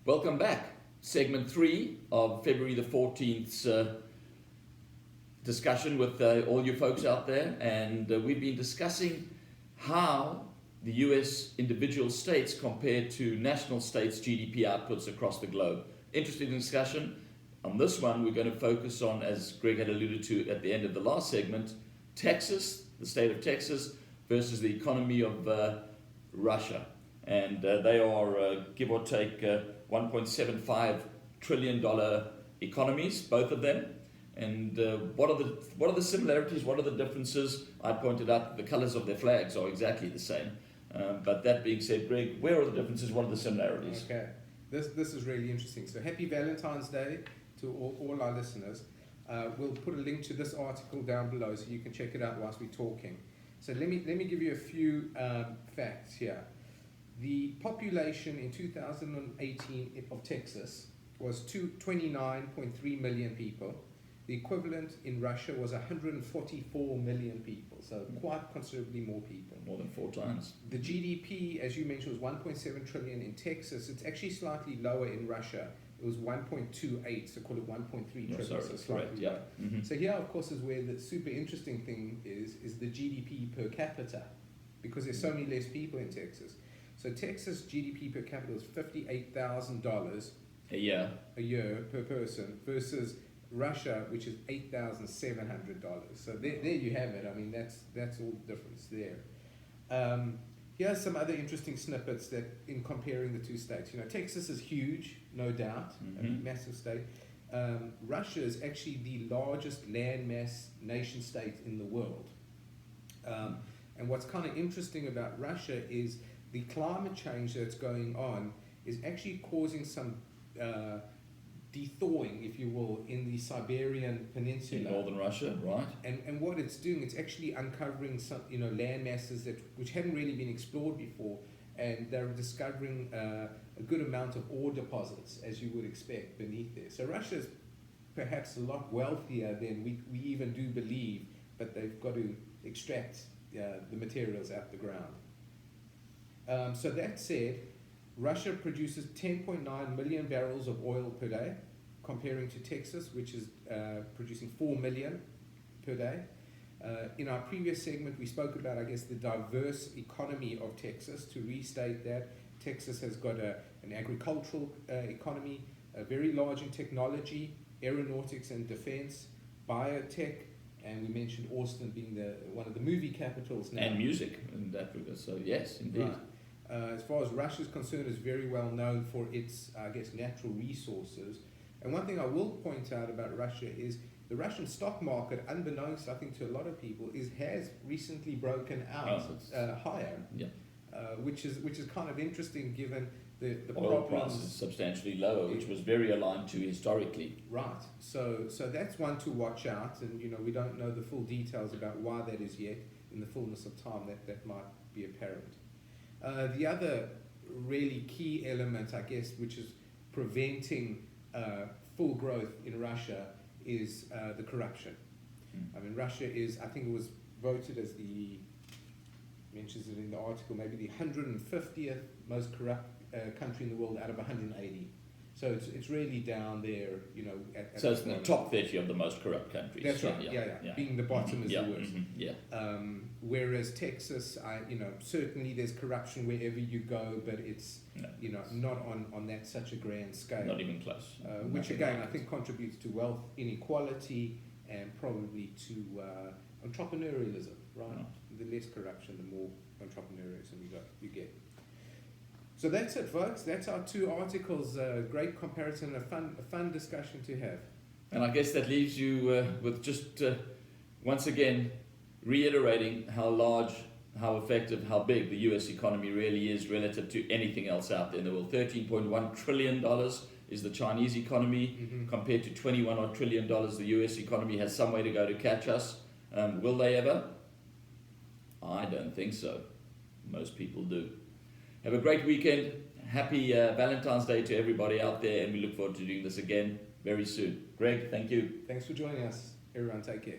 Welcome back. Segment 3 of February the 14th's discussion with all you folks out there. And we've been discussing how the US individual states compare to national states' GDP outputs across the globe. Interesting discussion. On this one, we're going to focus on, as Greg had alluded to at the end of the last segment, Texas, the state of Texas, versus the economy of Russia. And they are, give or take, $1.75 trillion economies, both of them. And what are the similarities? What are the differences? I pointed out that the colors of their flags are exactly the same. But that being said, Greg, where are the differences? What are the similarities? Okay, this is really interesting. So happy Valentine's Day to all our listeners. We'll put a link to this article down below so you can check it out whilst we're talking. So let me give you a few facts here. The population in 2018 of Texas was 29.3 million people. The equivalent in Russia was 144 million people, so quite considerably more people. More than 4 times. The GDP, as you mentioned, was 1.7 trillion in Texas. It's actually slightly lower in Russia. It was 1.28, so call it 1.3 trillion, so slightly lower. Mm-hmm. So here, of course, is where the super interesting thing is the GDP per capita, because there's so many less people in Texas. So Texas GDP per capita was $58,000 a year per person versus Russia, which is $8,700. So there you have it. I mean, that's all the difference there. Here are some other interesting snippets that in comparing the two states. You know, Texas is huge, no doubt, a massive state. Russia is actually the largest landmass nation state in the world. And what's kind of interesting about Russia is the climate change that's going on is actually causing some thawing, if you will, in the Siberian Peninsula. In northern Russia, right? And what it's doing, it's actually uncovering some, land masses which hadn't really been explored before, and they're discovering a good amount of ore deposits, as you would expect, beneath there. So Russia is perhaps a lot wealthier than we even do believe, but they've got to extract the materials out the ground. So that said, Russia produces 10.9 million barrels of oil per day, comparing to Texas, which is producing 4 million per day. In our previous segment, we spoke about, I guess, the diverse economy of Texas. To restate that, Texas has got an agricultural economy, very large in technology, aeronautics and defense, biotech, and we mentioned Austin being one of the movie capitals now. And music in that regard, so yes, indeed. Right. As far as Russia is concerned, is very well known for its, I guess, natural resources. And one thing I will point out about Russia is the Russian stock market, unbeknownst, I think, to a lot of people, has recently broken out higher, which is kind of interesting given the oil problems. price is substantially lower, which was very aligned to historically. Right. So that's one to watch out, and we don't know the full details about why that is yet. In the fullness of time, that might be apparent. The other really key element, I guess, which is preventing full growth in Russia is the corruption. I mean, Russia is, I think it was voted as mentions it in the article, maybe the 150th most corrupt country in the world out of 180. So it's really down there, So it's in the top 30 of the most corrupt countries. That's right. Yeah. Being the bottom is the worst. Whereas Texas, certainly there's corruption wherever you go, but it's not on that such a grand scale. Not even close. Which again, I think contributes to wealth inequality and probably to entrepreneurialism. Right. The less corruption, the more entrepreneurialism you get. So that's it, folks. That's our 2 articles. Great comparison, a fun discussion to have. And I guess that leaves you with just once again reiterating how large, how effective, how big the US economy really is relative to anything else out there in the world. $13.1 trillion is the Chinese economy, compared to $21 trillion. The US economy has some way to go to catch us. Will they ever? I don't think so. Most people do. Have a great weekend. Happy Valentine's Day to everybody out there, and we look forward to doing this again very soon. Greg, thank you. Thanks for joining us. Everyone, take care.